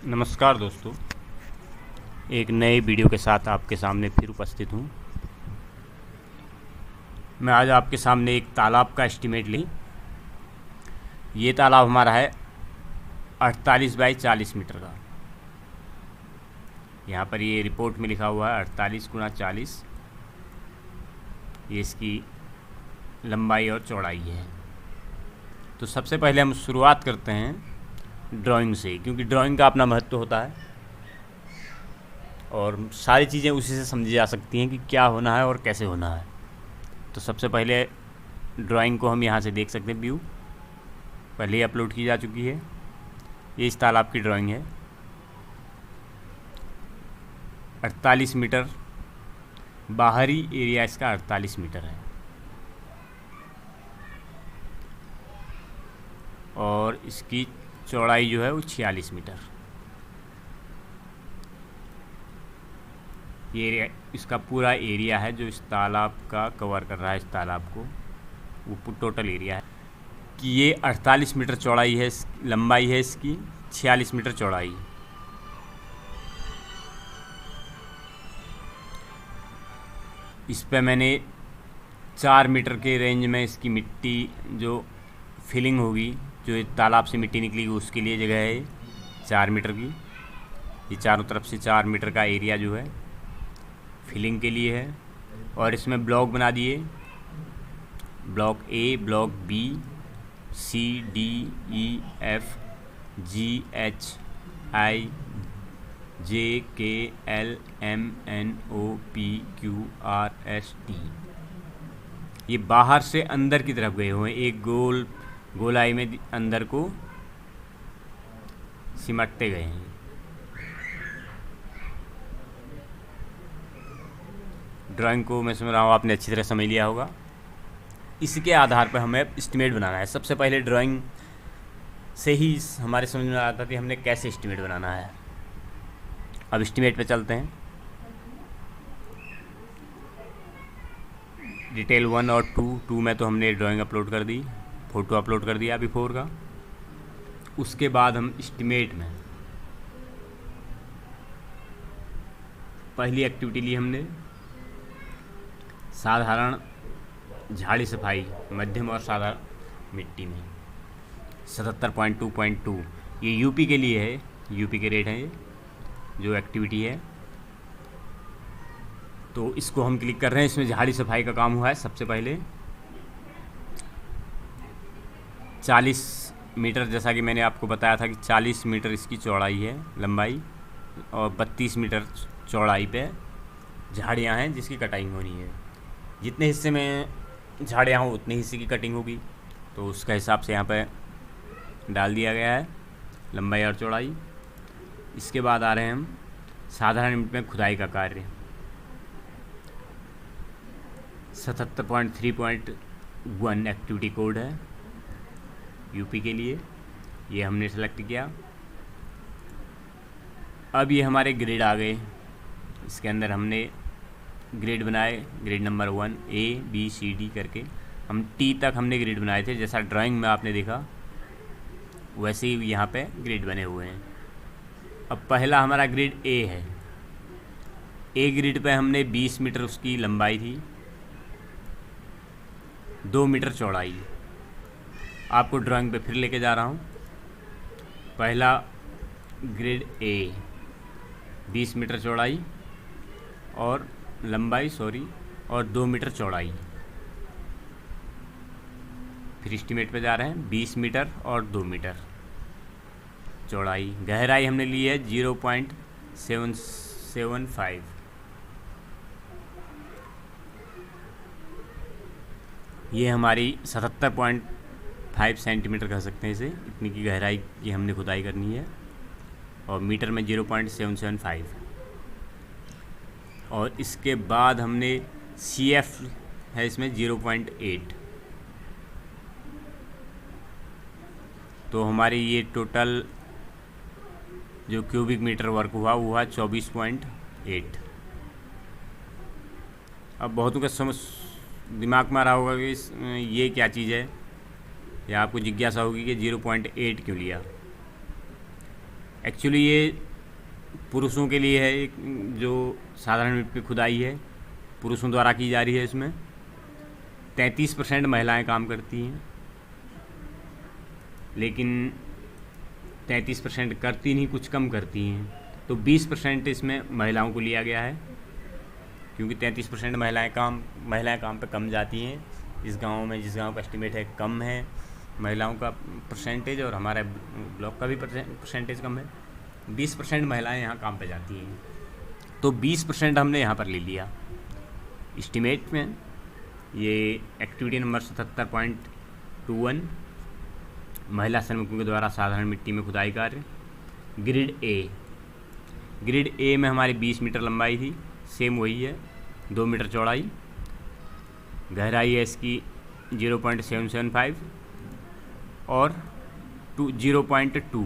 नमस्कार दोस्तों, एक नए वीडियो के साथ आपके सामने फिर उपस्थित हूँ। मैं आज आपके सामने एक तालाब का एस्टीमेट ली। ये तालाब हमारा है 48 बाई 40 मीटर का। यहाँ पर ये रिपोर्ट में लिखा हुआ है 48 गुणा 40। ये इसकी लंबाई और चौड़ाई है। तो सबसे पहले हम शुरुआत करते हैं ड्राइंग से, क्योंकि ड्राइंग का अपना महत्व होता है और सारी चीज़ें उसी से समझी जा सकती हैं कि क्या होना है और कैसे होना है। तो सबसे पहले ड्राइंग को हम यहाँ से देख सकते हैं। व्यू पहले ही अपलोड की जा चुकी है। ये इस तालाब की ड्राइंग है। 48 मीटर बाहरी एरिया इसका 48 मीटर है और इसकी चौड़ाई जो है वो 46 मीटर। ये एरिया इसका पूरा एरिया है जो इस तालाब का कवर कर रहा है। इस तालाब को वो टोटल एरिया है कि ये 48 मीटर चौड़ाई है, लंबाई है इसकी 46 मीटर चौड़ाई। इस पे मैंने 4 मीटर के रेंज में इसकी मिट्टी जो फिलिंग होगी, जो तालाब से मिट्टी निकलेगी, उसके लिए जगह है 4 मीटर की। ये चारों तरफ से 4 मीटर का एरिया जो है फिलिंग के लिए है। और इसमें ब्लॉक बना दिए, block A, block B, C, D, E, F, G, H, I, J, K, L, M, N, O, P, Q, R, S, T. ये बाहर से अंदर की तरफ गए हुए हैं, एक गोलाई में अंदर को सिमटते गए हैं। ड्राइंग को मैं समझ रहा हूँ आपने अच्छी तरह समझ लिया होगा। इसके आधार पर हमें एस्टीमेट बनाना है। सबसे पहले ड्राइंग से ही हमारे समझ में आता था कि हमने कैसे एस्टीमेट बनाना है। अब एस्टीमेट पे चलते हैं। डिटेल 1 और 2 में तो हमने ड्राइंग अपलोड कर दी, फ़ोटो अपलोड कर दिया बिफोर का। उसके बाद हम एस्टीमेट में पहली एक्टिविटी ली हमने साधारण झाड़ी सफाई मध्यम और साधारण मिट्टी में 77.2.2। ये यूपी के लिए है, यूपी के रेट हैं ये जो एक्टिविटी है। तो इसको हम क्लिक कर रहे हैं। इसमें झाड़ी सफाई का काम हुआ है। सबसे पहले 40 मीटर, जैसा कि मैंने आपको बताया था कि 40 मीटर इसकी चौड़ाई है, लंबाई, और 32 मीटर चौड़ाई पे झाड़ियाँ हैं जिसकी कटाई होनी है। जितने हिस्से में झाड़ियाँ हों उतने हिस्से की कटिंग होगी, तो उसका हिसाब से यहाँ पे डाल दिया गया है लंबाई और चौड़ाई। इसके बाद आ रहे हैं हम साधारण मिनट में खुदाई का कार्य। 77.3.1 एक्टिविटी कोड है यूपी के लिए, ये हमने सेलेक्ट किया। अब ये हमारे ग्रेड आ गए। इसके अंदर हमने ग्रेड बनाए, grade number 1 A B C D करके हम T तक हमने ग्रेड बनाए थे। जैसा ड्राइंग में आपने देखा वैसे ही यहाँ पे ग्रेड बने हुए हैं। अब पहला हमारा ग्रेड A है। A ग्रेड पे हमने 20 मीटर उसकी लंबाई थी, 2 मीटर चौड़ाई। आपको ड्राइंग पे फिर लेके जा रहा हूँ। पहला ग्रेड A 20 मीटर चौड़ाई और लंबाई और 2 मीटर चौड़ाई। फिर एस्टीमेट पे जा रहे हैं 20 मीटर और 2 मीटर चौड़ाई। गहराई हमने ली है 0.775। ये हमारी 77.5 सेंटीमीटर कह सकते हैं इसे, इतनी की गहराई की हमने खुदाई करनी है। और मीटर में 0.775। और इसके बाद हमने CF है इसमें 0.8। तो हमारी ये टोटल जो क्यूबिक मीटर वर्क हुआ 24.8। अब बहुतों का समझ दिमाग में आ रहा होगा कि ये क्या चीज़ है, या आपको जिज्ञासा होगी कि 0.8 क्यों लिया। एक्चुअली ये पुरुषों के लिए है, जो साधारण मिट्टी खुदाई है पुरुषों द्वारा की जा रही है। इसमें 33% महिलाएं काम करती हैं, लेकिन 33% करती नहीं, कुछ कम करती हैं। तो 20% इसमें महिलाओं को लिया गया है, क्योंकि 33% महिलाएं काम पे कम जाती हैं। इस गांव में, जिस गांव का एस्टिमेट है कम है महिलाओं का परसेंटेज, और हमारे ब्लॉक का भी परसेंटेज कम है। 20% महिलाएं यहाँ काम पे जाती हैं, तो 20% हमने यहाँ पर ले लिया एस्टिमेट में। ये एक्टिविटी नंबर 77.21 महिला श्रमिकों के द्वारा साधारण मिट्टी में खुदाई कार्य। ग्रिड ए में हमारी 20 मीटर लंबाई थी, सेम वही है, 2 मीटर चौड़ाई। गहराई है इसकी 0.775 और 0.2।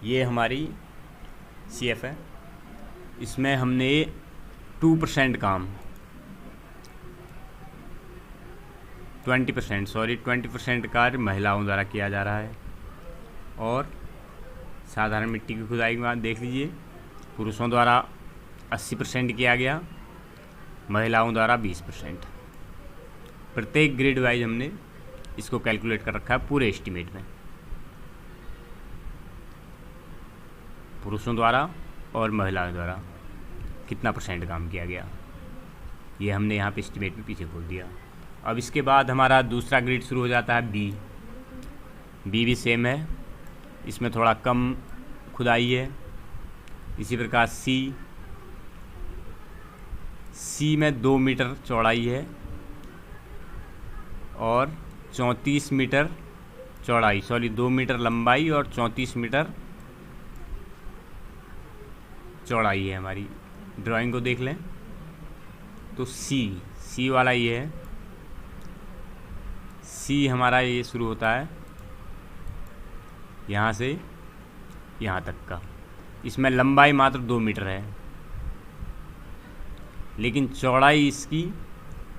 ये हमारी CF है। इसमें हमने 2% काम 20% कार्य महिलाओं द्वारा किया जा रहा है। और साधारण मिट्टी की खुदाई के बाद देख लीजिए, पुरुषों द्वारा 80% किया गया, महिलाओं द्वारा 20%। प्रत्येक ग्रेड वाइज हमने इसको कैलकुलेट कर रखा है पूरे एस्टीमेट में, पुरुषों द्वारा और महिलाओं द्वारा कितना % काम किया गया, ये हमने यहाँ पे एस्टीमेट में पीछे खोल दिया। अब इसके बाद हमारा दूसरा ग्रिड शुरू हो जाता है बी भी सेम है, इसमें थोड़ा कम खुदाई है। इसी प्रकार सी में 2 मीटर चौड़ाई है और 34 मीटर चौड़ाई, 2 मीटर लंबाई और 34 मीटर चौड़ाई है हमारी। ड्राइंग को देख लें तो सी वाला ये है। सी हमारा ये शुरू होता है यहाँ से यहाँ तक का। इसमें लंबाई मात्र 2 मीटर है, लेकिन चौड़ाई इसकी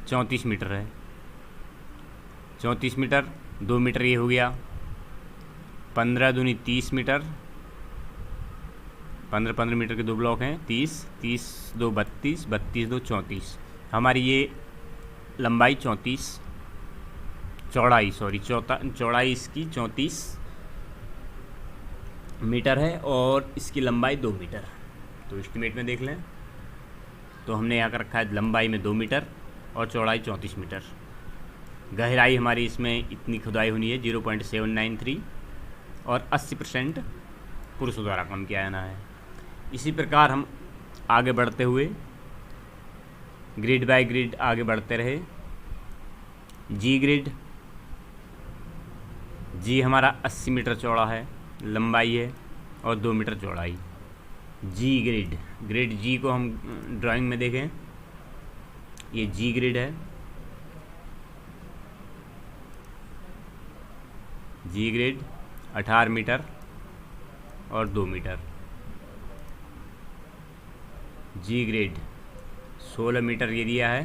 34 मीटर है। 34 मीटर, 2 मीटर ये हो गया। 15 दूनी 30 मीटर, 15 मीटर के 2 ब्लॉक हैं। 30 2 32, 32 2 34। हमारी ये लंबाई 34, चौड़ाई इसकी 34 मीटर है और इसकी लंबाई 2 मीटर। तो एस्टीमेट में देख लें तो हमने यहाँ कर रखा है लंबाई में 2 मीटर और चौड़ाई 34 मीटर। गहराई हमारी इसमें इतनी खुदाई होनी है 0.793 और 80% पुरुषों द्वारा काम किया जाना है। इसी प्रकार हम आगे बढ़ते हुए ग्रिड बाय ग्रिड आगे बढ़ते रहे। जी ग्रिड, जी हमारा 80 मीटर चौड़ा है, लंबाई है और 2 मीटर चौड़ाई। जी ग्रिड जी को हम ड्राइंग में देखें, ये जी ग्रिड है। जी ग्रिड 18 मीटर और 2 मीटर। जी ग्रिड 16 मीटर ये दिया है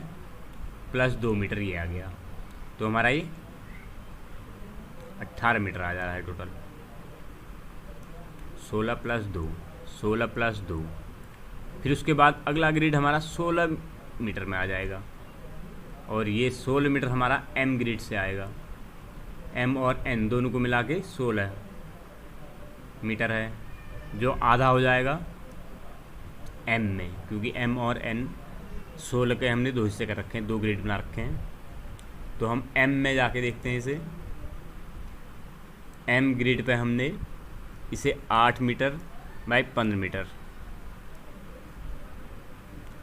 प्लस 2 मीटर ये आ गया, तो हमारा ये 18 मीटर आ जा रहा है टोटल। 16 प्लस 2। फिर उसके बाद अगला ग्रिड हमारा 16 मीटर में आ जाएगा और ये 16 मीटर हमारा एम ग्रिड से आएगा। एम और एन दोनों को मिला के 16 मीटर है, जो आधा हो जाएगा एम में, क्योंकि एम और एन 16 के हमने 2 हिस्से कर रखे हैं, 2 ग्रिड बना रखे हैं। तो हम एम में जाके देखते हैं इसे। एम ग्रिड पे हमने इसे 8 मीटर बाई 15 मीटर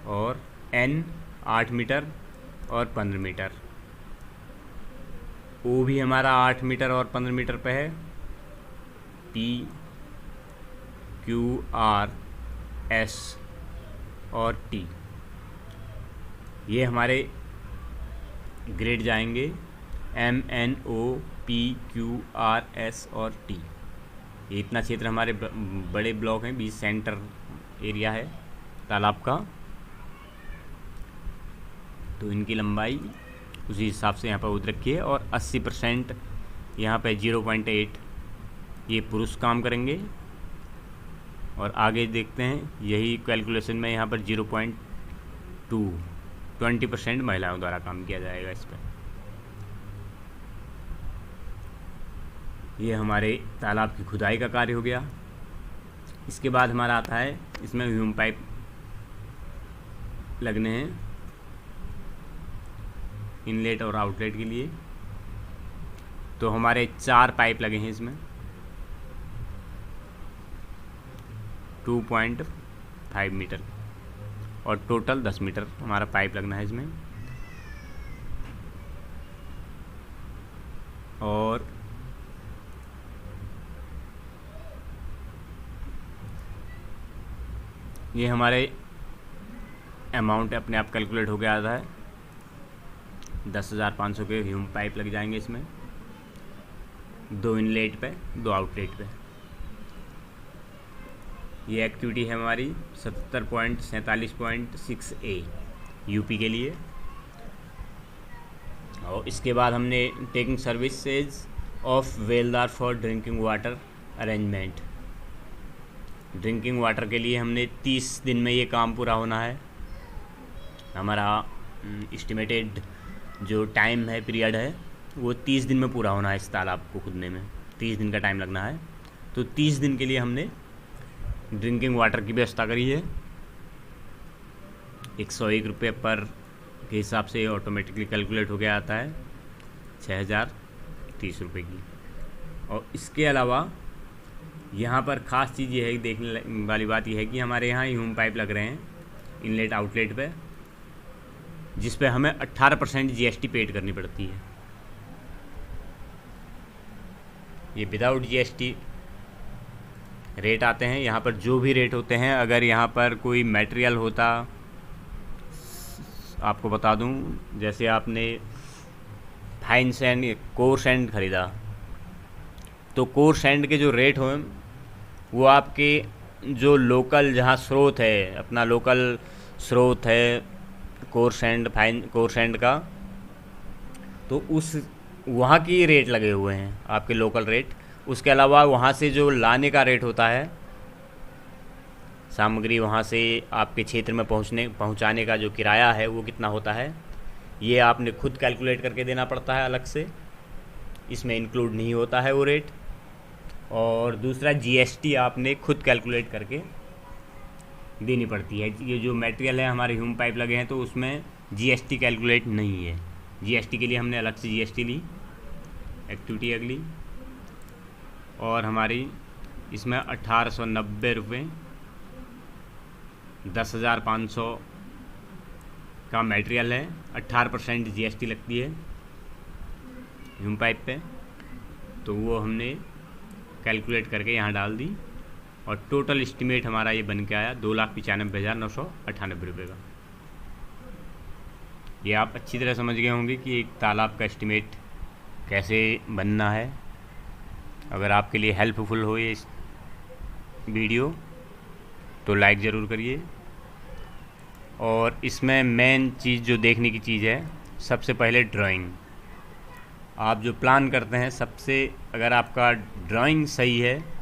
और एन 8 मीटर और 15 मीटर। ओ भी हमारा 8 मीटर और 15 मीटर पे है। पी, क्यू, आर, एस और टी, ये हमारे ग्रेड जाएंगे। M, N, O, P, Q, R, S और टी, ये इतना क्षेत्र हमारे बड़े ब्लॉक हैं। 20 सेंटर एरिया है तालाब का, तो इनकी लंबाई उसी हिसाब से यहाँ पर उद रखी है। और 80% यहाँ पे 0.8 ये पुरुष काम करेंगे। और आगे देखते हैं यही कैलकुलेशन में यहाँ पर 20% महिलाओं द्वारा काम किया जाएगा इस पर। ये हमारे तालाब की खुदाई का कार्य हो गया। इसके बाद हमारा आता है, इसमें ह्यूम पाइप लगने हैं इनलेट और आउटलेट के लिए। तो हमारे 4 पाइप लगे हैं इसमें, 2.5 मीटर, और टोटल 10 मीटर हमारा पाइप लगना है इसमें। और ये हमारे अमाउंट अपने आप कैलकुलेट हो गया आता है। 10,500 के ह्यूम पाइप लग जाएंगे इसमें, 2 इनलेट पे, 2 आउटलेट पे। ये एक्टिविटी है हमारी 70.47.6A यूपी के लिए। और इसके बाद हमने taking services of वेलदार for drinking water arrangement. Drinking water के लिए हमने 30 दिन में ये काम पूरा होना है। हमारा एस्टिमेटेड जो टाइम है, पीरियड है, वो 30 दिन में पूरा होना है। इस तालाब को खुदने में 30 दिन का टाइम लगना है। तो 30 दिन के लिए हमने ड्रिंकिंग वाटर की व्यवस्था करी है। 101 रुपये पर के हिसाब से ऑटोमेटिकली कैलकुलेट हो गया आता है, 6,030 रुपये की। और इसके अलावा यहाँ पर ख़ास चीज़ ये है, देखने वाली बात यह है कि हमारे यहाँ ह्यूम पाइप लग रहे हैं इनलेट आउटलेट पे, जिस पे हमें 18% GST पेड करनी पड़ती है। ये विदाउट GST रेट आते हैं। यहाँ पर जो भी रेट होते हैं, अगर यहाँ पर कोई मटेरियल होता, आपको बता दूं, जैसे आपने फाइन सैंड, कोर सैंड खरीदा, तो कोर सैंड के जो रेट हों वो आपके जो लोकल जहाँ स्रोत है, अपना लोकल स्रोत है core sand, fine core sand का, तो उस वहाँ की रेट लगे हुए हैं आपके लोकल रेट। उसके अलावा वहाँ से जो लाने का रेट होता है, सामग्री वहाँ से आपके क्षेत्र में पहुँचाने का जो किराया है वो कितना होता है, ये आपने खुद कैलकुलेट करके देना पड़ता है अलग से, इसमें इंक्लूड नहीं होता है वो रेट। और दूसरा GST आपने खुद कैलकुलेट करके देनी पड़ती है। ये जो मटेरियल है हमारे ह्यूम पाइप लगे हैं, तो उसमें GST कैलकुलेट नहीं है। GST के लिए हमने अलग से GST ली, एक्टिविटी अगली। और हमारी इसमें 1,890 रुपये, 10,500 का मटेरियल है, 18% GST लगती है ह्यूम पाइप पे, तो वो हमने कैलकुलेट करके यहाँ डाल दी। और टोटल एस्टिमेट हमारा ये बन के आया 2,95,998 रुपये का। ये आप अच्छी तरह समझ गए होंगे कि एक तालाब का एस्टिमेट कैसे बनना है। अगर आपके लिए हेल्पफुल हो ये वीडियो तो लाइक ज़रूर करिए। और इसमें मेन चीज़ जो देखने की चीज़ है, सबसे पहले ड्राइंग। आप जो प्लान करते हैं, सबसे अगर आपका ड्राइंग सही है